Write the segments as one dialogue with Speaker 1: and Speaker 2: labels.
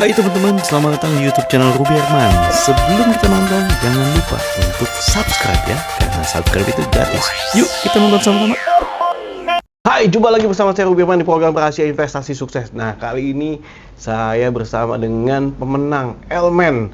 Speaker 1: Hai teman-teman, selamat datang di YouTube channel Ruby Herman. Sebelum kita nonton, jangan lupa untuk subscribe ya, karena subscribe itu gratis. Yuk kita nonton sama-sama. Hai, jumpa lagi bersama saya Ruby Herman di program Rahasia Investasi Sukses. Nah, kali ini saya bersama dengan pemenang Elmen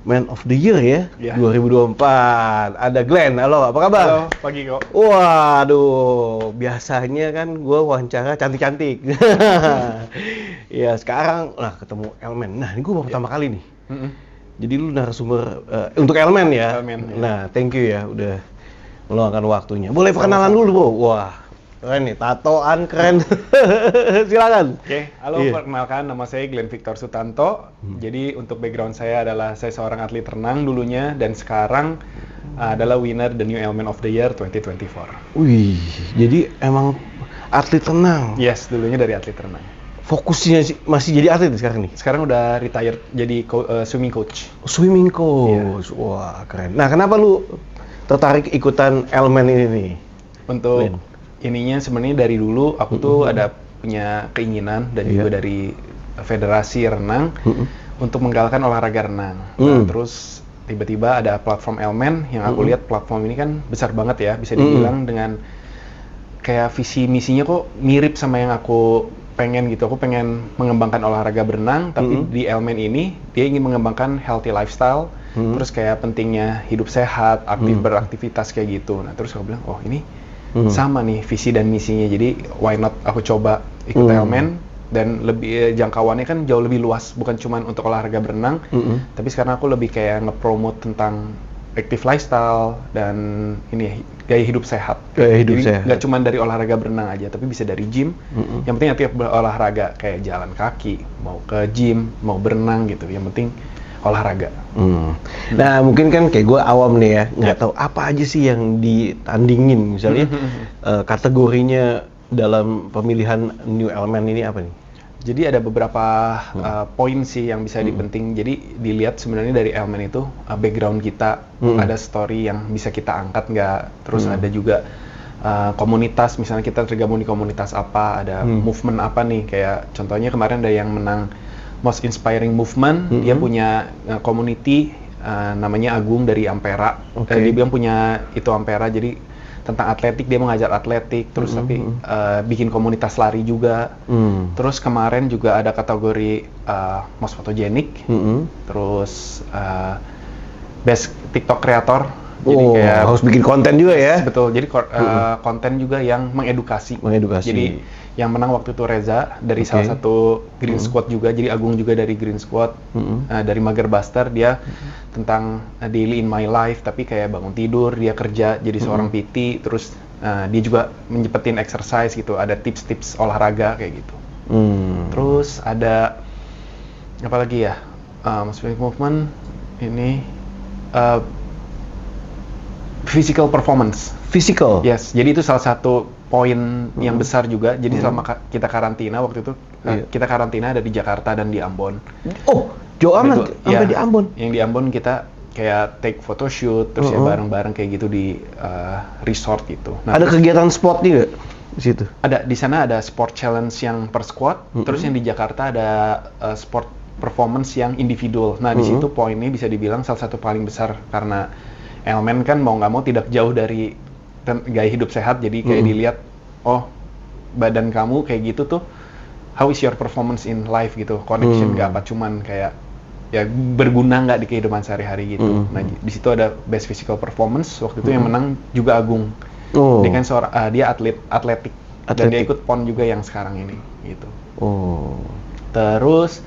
Speaker 1: Man of the Year ya, 2024. Ada Glenn. Halo, apa kabar?
Speaker 2: Halo, pagi kok.
Speaker 1: Waduh, biasanya kan gue wawancara cantik-cantik. Ya sekarang, ketemu Elmen. Nah, ini gue baru pertama kali nih. Jadi lu narasumber untuk Elmen ya.
Speaker 2: Elmen, ya.
Speaker 1: Nah, thank you ya udah meluangkan waktunya. Boleh perkenalan dulu, Bro. Wah, keren nih, tatoan keren. Silakan.
Speaker 2: Oke, halo, perkenalkan nama saya Glenn Victor Sutanto. Jadi untuk background saya adalah saya seorang atlet renang dulunya dan sekarang adalah winner The New Elmen of the Year 2024.
Speaker 1: Wih, jadi emang atlet renang.
Speaker 2: Yes, dulunya dari atlet renang.
Speaker 1: Fokusnya masih jadi atlet sekarang nih?
Speaker 2: Sekarang udah retired jadi swimming coach.
Speaker 1: Swimming coach, Wah keren. Nah, kenapa lu tertarik ikutan Elmen ini nih?
Speaker 2: Untuk ininya sebenarnya dari dulu aku tuh ada punya keinginan dan juga dari federasi renang untuk menggalakkan olahraga renang. Nah, terus tiba-tiba ada platform Elmen yang aku lihat platform ini kan besar banget ya, bisa dibilang dengan kayak visi misinya kok mirip sama yang aku pengen gitu. Aku pengen mengembangkan olahraga berenang, tapi di Elmen ini dia ingin mengembangkan healthy lifestyle, terus kayak pentingnya hidup sehat, beraktivitas kayak gitu. Nah, terus aku bilang, oh ini sama nih visi dan misinya, jadi why not aku coba ikut Elmen. Dan lebih jangkauannya kan jauh lebih luas, bukan cuma untuk olahraga berenang, tapi sekarang aku lebih kayak nge-promote tentang active lifestyle dan ini gaya hidup sehat.
Speaker 1: Gaya hidup
Speaker 2: jadi
Speaker 1: sehat.
Speaker 2: nggak cuma dari olahraga berenang aja, tapi bisa dari gym. Yang penting aktif berolahraga kayak jalan kaki, mau ke gym, mau berenang gitu. Yang penting olahraga.
Speaker 1: Nah, mungkin kan kayak gue awam nih ya, nggak tahu apa aja sih yang ditandingin. Misalnya kategorinya dalam pemilihan New Elmen ini apa nih?
Speaker 2: Jadi ada beberapa poin sih yang bisa dipenting. Jadi dilihat sebenarnya dari Elmen itu background kita, ada story yang bisa kita angkat nggak. Terus ada juga komunitas, misalnya kita tergabung di komunitas apa, ada movement apa nih. Kayak contohnya kemarin ada yang menang Most Inspiring Movement, dia punya community namanya Agung dari Ampera. Dia bilang punya itu Ampera, jadi tentang atletik, dia mengajar atletik, terus tapi bikin komunitas lari juga. Terus kemarin juga ada kategori Most Photogenic, terus Best TikTok Creator. Jadi kayak
Speaker 1: harus bikin konten juga ya?
Speaker 2: Betul, jadi konten juga yang mengedukasi. Jadi yang menang waktu itu Reza dari salah satu Green Squad juga, jadi Agung juga dari Green Squad, dari Mager Buster, dia tentang daily in my life, tapi kayak bangun tidur, dia kerja jadi seorang PT, terus dia juga menyepetin exercise gitu, ada tips-tips olahraga kayak gitu. Terus ada apa lagi ya, Most Movement ini physical performance.
Speaker 1: Physical?
Speaker 2: Yes, jadi itu salah satu poin yang besar juga. Jadi selama kita karantina waktu itu, kita karantina ada di Jakarta dan di Ambon.
Speaker 1: Oh, jauh amat sampai di Ambon?
Speaker 2: Yang di Ambon kita kayak take photoshoot, terus ya bareng-bareng kayak gitu di resort gitu. Nah,
Speaker 1: ada kegiatan sport juga di situ?
Speaker 2: Ada, di sana ada sport challenge yang per squad, terus yang di Jakarta ada sport performance yang individual. Nah, di situ poinnya bisa dibilang salah satu paling besar karena Elmen kan mau nggak mau tidak jauh dari gaya hidup sehat, jadi kayak dilihat, oh badan kamu kayak gitu tuh, how is your performance in life gitu, connection nggak apa cuman kayak ya berguna nggak di kehidupan sehari-hari gitu. Nah di situ ada best physical performance, waktu itu yang menang juga Agung, dia kan seorang dia atletik dan dia ikut PON juga yang sekarang ini gitu. Terus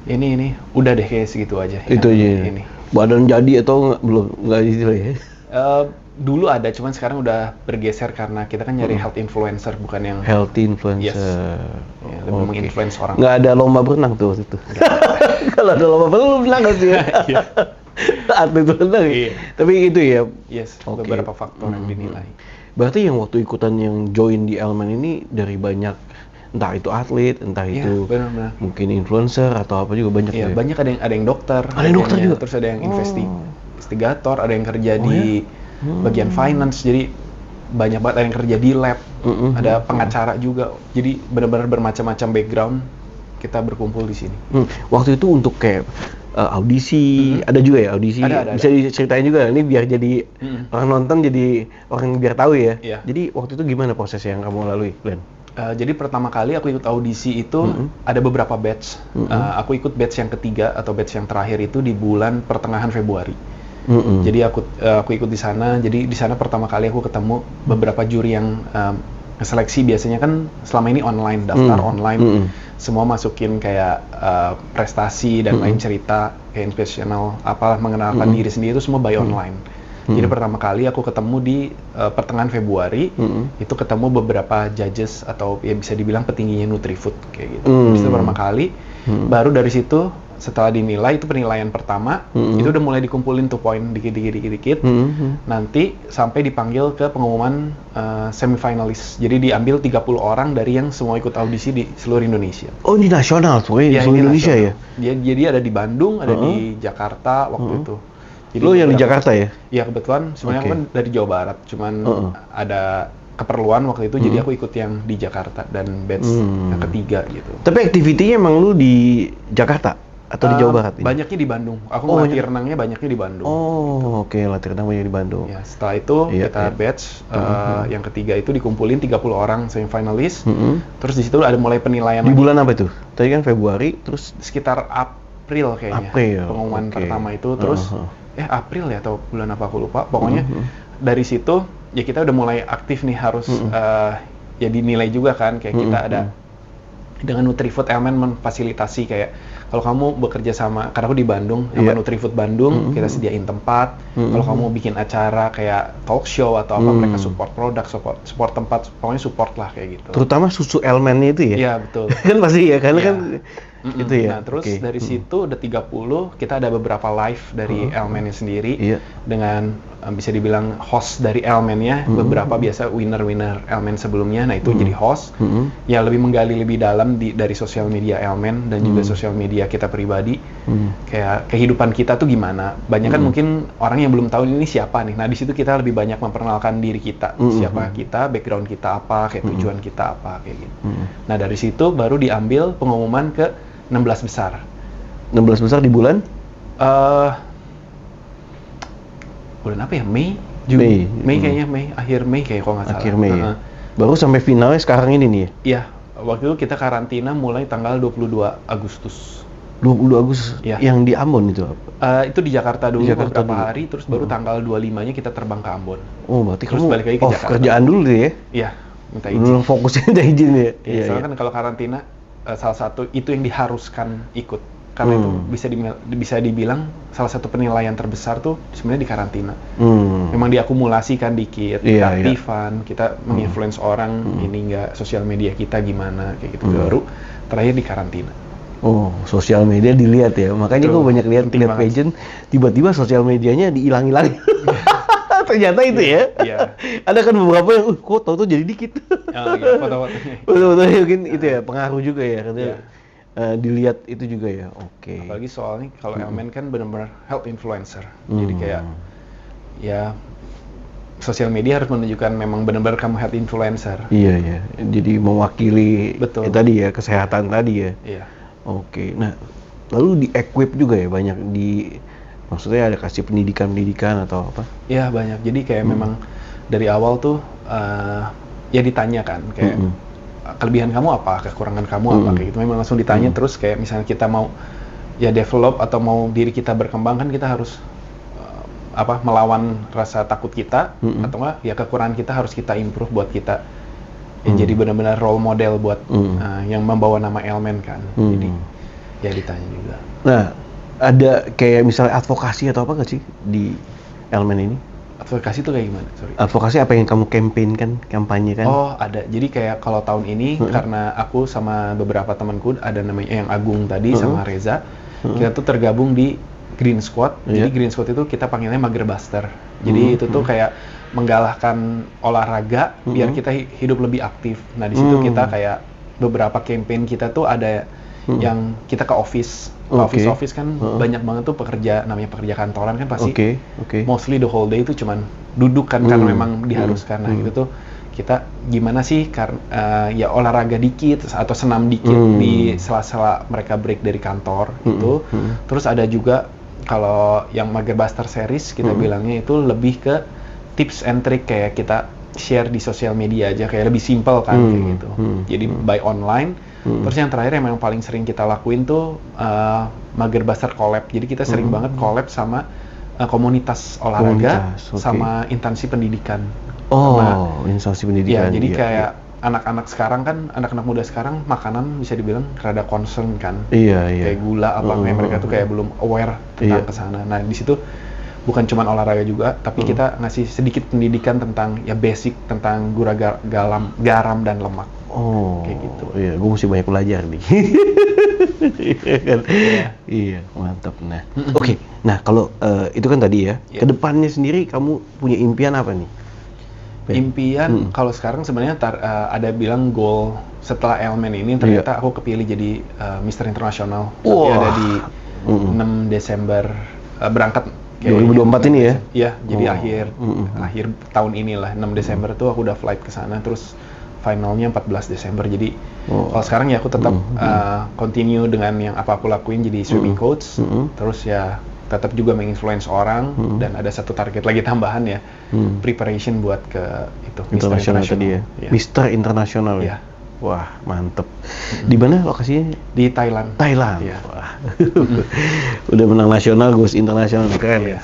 Speaker 2: ini udah deh kayak segitu aja.
Speaker 1: Itu aja. Ini badan jadi atau belum nggak gitu ya?
Speaker 2: Dulu ada, cuman sekarang udah bergeser karena kita kan nyari health influencer, bukan yang
Speaker 1: healthy influencer.
Speaker 2: Yes. Ya, lebih menginfluence orang.
Speaker 1: Nggak ada lomba berenang tuh waktu itu. Kalau ada lomba berenang lu menang nggak sih? Atlet berenang. Tapi itu ya.
Speaker 2: Yes. Beberapa faktor yang dinilai.
Speaker 1: Berarti yang waktu ikutan yang join di Elmen ini dari banyak, entah itu atlet, entah itu
Speaker 2: benar-benar
Speaker 1: mungkin influencer atau apa juga banyak.
Speaker 2: Iya, banyak, ada yang dokter.
Speaker 1: Ada yang dokter juga.
Speaker 2: Terus ada yang investigator, ada yang kerja di bagian finance, jadi banyak banget, ada yang kerja di lab, ada pengacara juga, jadi benar-benar bermacam-macam background kita berkumpul di sini.
Speaker 1: Waktu itu untuk kayak audisi, ada juga ya audisi?
Speaker 2: Ada.
Speaker 1: Bisa diceritain juga, ini biar jadi orang nonton, jadi orang biar tahu ya.
Speaker 2: Iya.
Speaker 1: Jadi waktu itu gimana proses yang kamu lalui, Glenn?
Speaker 2: Jadi pertama kali aku ikut audisi itu ada beberapa batch. Aku ikut batch yang ketiga atau batch yang terakhir itu di bulan pertengahan Februari. Jadi aku ikut di sana. Jadi di sana pertama kali aku ketemu beberapa juri yang seleksi. Biasanya kan selama ini online, daftar online, semua masukin kayak prestasi dan lain cerita kayak inspirational, apalah mengenalkan diri sendiri itu semua by online. Jadi pertama kali aku ketemu di pertengahan Februari, itu ketemu beberapa judges atau ya bisa dibilang petingginya Nutrifood kayak gitu. Itu pertama kali, baru dari situ setelah dinilai, itu penilaian pertama, itu udah mulai dikumpulin tuh poin dikit. Nanti sampai dipanggil ke pengumuman semifinalis. Jadi diambil 30 orang dari yang semua ikut audisi di seluruh Indonesia.
Speaker 1: Oh, ini nasional tuh ya, seluruh Indonesia
Speaker 2: nasional.
Speaker 1: ya?
Speaker 2: Jadi ada di Bandung, ada di Jakarta waktu itu. Jadi
Speaker 1: lo yang di Jakarta ya?
Speaker 2: Iya, kebetulan sebenarnya aku kan dari Jawa Barat, cuman ada keperluan waktu itu, jadi aku ikut yang di Jakarta dan batch yang ketiga gitu.
Speaker 1: Tapi aktivitinya emang lu di Jakarta atau di Jawa Barat?
Speaker 2: Banyaknya di Bandung. Aku latih renangnya banyaknya di Bandung.
Speaker 1: Oh, oke, latih renang banyak di Bandung.
Speaker 2: Ya, setelah itu kita batch yang ketiga itu dikumpulin 30 orang semifinalis. Terus di situ ada mulai penilaian.
Speaker 1: Di bulan apa itu? Tadi kan Februari, terus
Speaker 2: sekitar April kayaknya. Pengumuman pertama itu, terus April ya atau bulan apa aku lupa. Pokoknya dari situ ya kita udah mulai aktif nih, harus ya dinilai juga kan, kayak kita ada dengan Nutrifood Elemen memfasilitasi kayak kalau kamu bekerja sama, karena aku di Bandung sama Nutrifood Bandung, kita sediain tempat. Kalau kamu bikin acara kayak talk show atau apa, mereka support produk, support tempat, pokoknya support lah kayak gitu.
Speaker 1: Terutama susu Elemennya itu ya?
Speaker 2: Iya, betul.
Speaker 1: Kan pasti ya, karena kan itu ya.
Speaker 2: Nah, terus dari situ udah 30, kita ada beberapa live dari Elemennya sendiri dengan bisa dibilang host dari Elemennya, beberapa biasa winner Elemen sebelumnya. Nah, itu jadi host. Ya lebih menggali lebih dalam dari sosial media Elemen dan juga sosial media kita pribadi. Kayak kehidupan kita tuh gimana. Banyak kan mungkin orang yang belum tahu ini siapa nih. Nah, di situ kita lebih banyak memperkenalkan diri kita. Siapa kita, background kita apa, kayak tujuan kita apa, kayak gitu. Nah, dari situ baru diambil pengumuman ke 16 besar.
Speaker 1: 16 besar di bulan?
Speaker 2: Bulan apa ya? Mei? Juni? Mei kayaknya, akhir Mei kayak kalau nggak salah.
Speaker 1: Akhir Mei ya? Baru sampai finalnya sekarang ini nih ya?
Speaker 2: Iya, waktu itu kita karantina mulai tanggal 22 Agustus.
Speaker 1: 22 Agustus?
Speaker 2: Ya.
Speaker 1: Yang di Ambon itu?
Speaker 2: Itu di Jakarta dulu beberapa hari, terus baru tanggal 25-nya kita terbang ke Ambon.
Speaker 1: Oh, berarti
Speaker 2: terus
Speaker 1: kamu
Speaker 2: balik lagi ke Jakarta.
Speaker 1: Kerjaan dulu deh ya?
Speaker 2: Iya, minta izin.
Speaker 1: Dulu fokusnya minta izin ya?
Speaker 2: Iya, soalnya kan kalau karantina, salah satu itu yang diharuskan ikut. Karena itu bisa dibilang salah satu penilaian terbesar tuh sebenarnya di karantina. Memang diakumulasikan dikit, keaktifan, kita menginfluence orang, ini enggak, sosial media kita gimana, kayak gitu. Baru terakhir di karantina.
Speaker 1: Oh, sosial media dilihat ya. Makanya gue banyak lihat pageant, tiba-tiba sosial medianya dihilang-hilangin. Ternyata itu ya. Iya. Ada kan beberapa yang, kok tau tuh jadi dikit.
Speaker 2: Iya, foto-fotonya.
Speaker 1: Foto-fotonya mungkin itu ya, pengaruh juga ya. Karena dilihat itu juga ya. Oke.
Speaker 2: Apalagi soalnya kalau Elemen kan benar-benar health influencer. Jadi kayak ya sosial media harus menunjukkan memang benar-benar kamu health influencer.
Speaker 1: Iya, iya. Jadi mewakili tadi ya, kesehatan tadi ya.
Speaker 2: Iya.
Speaker 1: Oke. Nah, lalu di-equip juga ya, banyak maksudnya ada kasih pendidikan atau apa? Iya,
Speaker 2: banyak. Jadi kayak memang dari awal tuh ya ditanyakan kayak kelebihan kamu apa, kekurangan kamu apa, kayak gitu. Memang langsung ditanya terus kayak misalnya kita mau ya develop atau mau diri kita berkembang, kan kita harus melawan rasa takut kita atau enggak ya kekurangan kita harus kita improve buat kita jadi benar-benar role model buat yang membawa nama Elemen kan. Jadi ya ditanya juga.
Speaker 1: Nah, ada kayak misalnya advokasi atau apa nggak sih di Elemen ini?
Speaker 2: Advokasi itu kayak gimana? Sorry.
Speaker 1: Advokasi apa yang kamu kampanye kan?
Speaker 2: Oh, ada. Jadi kayak kalau tahun ini karena aku sama beberapa temanku, ada namanya yang Agung tadi sama Reza, kita tuh tergabung di Green Squad. Jadi Green Squad itu kita panggilnya Mager Buster. Jadi itu tuh kayak menggalakkan olahraga biar kita hidup lebih aktif. Nah, di situ kita kayak beberapa campaign kita tuh ada yang kita ke office. Office kan banyak banget tuh namanya pekerja kantoran kan pasti mostly the whole day itu cuman duduk kan karena memang diharuskan. Nah, gitu tuh kita gimana sih ya olahraga dikit atau senam dikit di sela-sela mereka break dari kantor itu. Terus ada juga kalau yang Magerbuster series kita bilangnya itu lebih ke tips and trick, kayak kita share di sosial media aja, kayak lebih simple kan kayak gitu. Jadi by online. Terus yang terakhir yang memang paling sering kita lakuin tuh Magerbuster collab. Jadi kita sering banget collab sama komunitas olahraga sama instansi pendidikan.
Speaker 1: Instansi pendidikan.
Speaker 2: Ya, jadi kayak anak-anak sekarang kan, anak-anak muda sekarang makanan bisa dibilang rada concern kan. Kayak gula apa, mereka tuh kayak belum aware tentang kesana. Nah, di situ bukan cuma olahraga juga, tapi kita ngasih sedikit pendidikan tentang ya basic tentang garam dan lemak. Kayak gitu.
Speaker 1: Iya, gue mesti banyak belajar nih. Iya, mantap. Nah, oke. Nah, kalau itu kan tadi ya. Kedepannya sendiri kamu punya impian apa nih?
Speaker 2: Impian kalau sekarang sebenarnya ada bilang goal setelah Elemen ini ternyata aku kepilih jadi Mister Internasional. Tapi ada di 6 Desember berangkat
Speaker 1: 2024 ini ya?
Speaker 2: Iya, jadi akhir tahun inilah 6 Desember tuh aku udah flight ke sana, terus finalnya 14 Desember. Jadi kalau sekarang ya aku tetap continue dengan yang apa aku lakuin, jadi swimming coach. Terus ya tetap juga menginfluence orang dan ada satu target lagi tambahan ya, preparation buat ke itu
Speaker 1: internasional tadi ya. Mister Internasional ya. Wah, mantep. Di mana lokasinya?
Speaker 2: Di Thailand.
Speaker 1: Ya. Wah. Udah menang nasional, Gus, internasional, keren ya.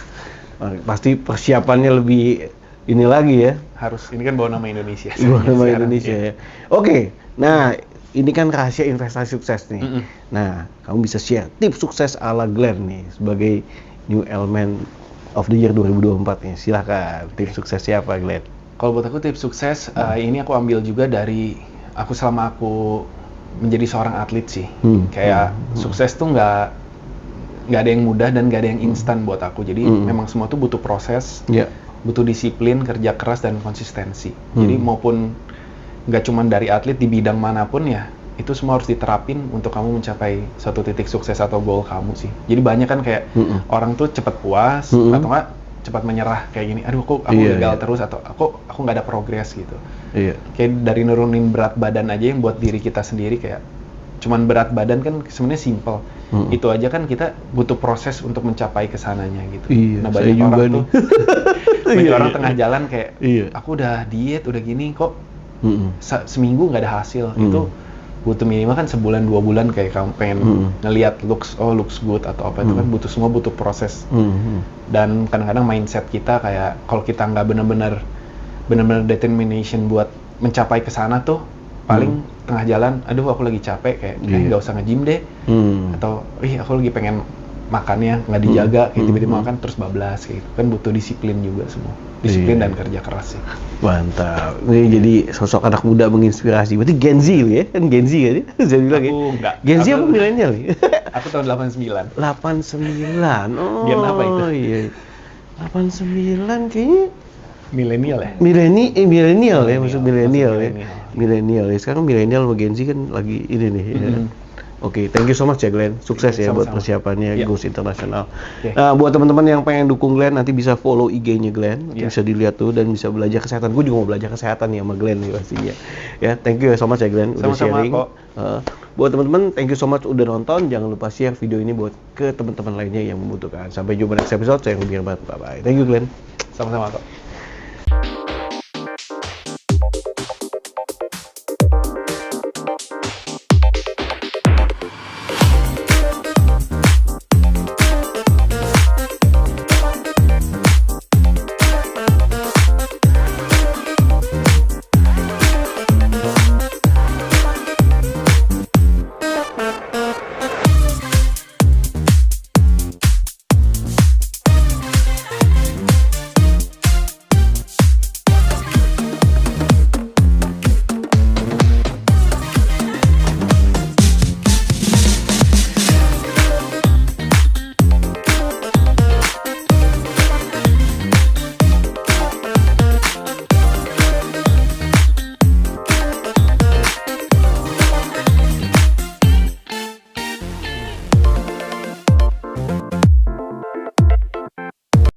Speaker 1: Pasti persiapannya lebih ini lagi ya.
Speaker 2: Harus, ini kan bawa nama Indonesia.
Speaker 1: Bawa nama Indonesia ya. Oke, nah ini kan rahasia investasi sukses nih. Nah, kamu bisa share tips sukses ala Glenn nih sebagai New Element of the Year 2024 nih. Silakan, tips sukses siapa, Glenn?
Speaker 2: Kalau buat aku tips sukses, ini aku ambil juga dari aku selama aku menjadi seorang atlet sih. Kayak sukses tuh nggak ada yang mudah dan nggak ada yang instan buat aku. Jadi memang semua tuh butuh proses, butuh disiplin, kerja keras dan konsistensi. Jadi maupun nggak cuma dari atlet di bidang manapun ya, itu semua harus diterapin untuk kamu mencapai suatu titik sukses atau goal kamu sih. Jadi banyak kan kayak orang tuh cepat puas atau nggak cepat menyerah kayak gini. Aduh, aku gagal terus atau aku nggak ada progres gitu. Kayak dari nurunin berat badan aja yang buat diri kita sendiri, kayak cuman berat badan kan sebenarnya simple. Itu aja kan kita butuh proses untuk mencapai kesananya gitu. Nah, banyak orang tuh banyak orang tengah jalan kayak aku udah diet, udah gini kok seminggu nggak ada hasil. Itu butuh minimal kan sebulan 2 bulan, kayak kamu pengen ngelihat looks good atau apa, itu kan butuh proses. Dan kadang-kadang mindset kita kayak kalau kita nggak benar-benar determination buat mencapai ke sana tuh paling tengah jalan, aduh aku lagi capek, kayak nggak usah nge-gym deh, atau aku lagi pengen makannya nggak dijaga, kayak tiba-tiba makan terus bablas kayak gitu. Kan butuh disiplin juga semua, disiplin dan kerja keras sih.
Speaker 1: Mantap. Ini jadi sosok anak muda menginspirasi. Berarti Gen Z ya? Kan Gen Z kan? Saya bilang ya.
Speaker 2: Enggak.
Speaker 1: Gen Z apa milenial ya?
Speaker 2: Aku tahun 89.
Speaker 1: 89. Oh.
Speaker 2: Gen apa itu?
Speaker 1: Iya. 89 kayaknya
Speaker 2: milenial ya?
Speaker 1: Milenial ya, maksud milenial ya. Milenial ya. Sekarang milenial sama Gen Z kan lagi ini nih ya. Oke, thank you so much ya Glenn. Sukses ya buat persiapannya Goes Internasional. Nah, buat teman-teman yang pengen dukung Glenn, nanti bisa follow IG-nya Glenn. Bisa dilihat tuh dan bisa belajar kesehatan. Gue juga mau belajar kesehatan nih sama Glenn nih pastinya. Ya, thank you so much ya Glenn udah sharing. Buat teman-teman, thank you so much udah nonton. Jangan lupa share video ini buat ke teman-teman lainnya yang membutuhkan. Sampai jumpa next episode. Saya Ruby Herman. Bye bye. Thank you Glenn.
Speaker 2: Sama-sama kok.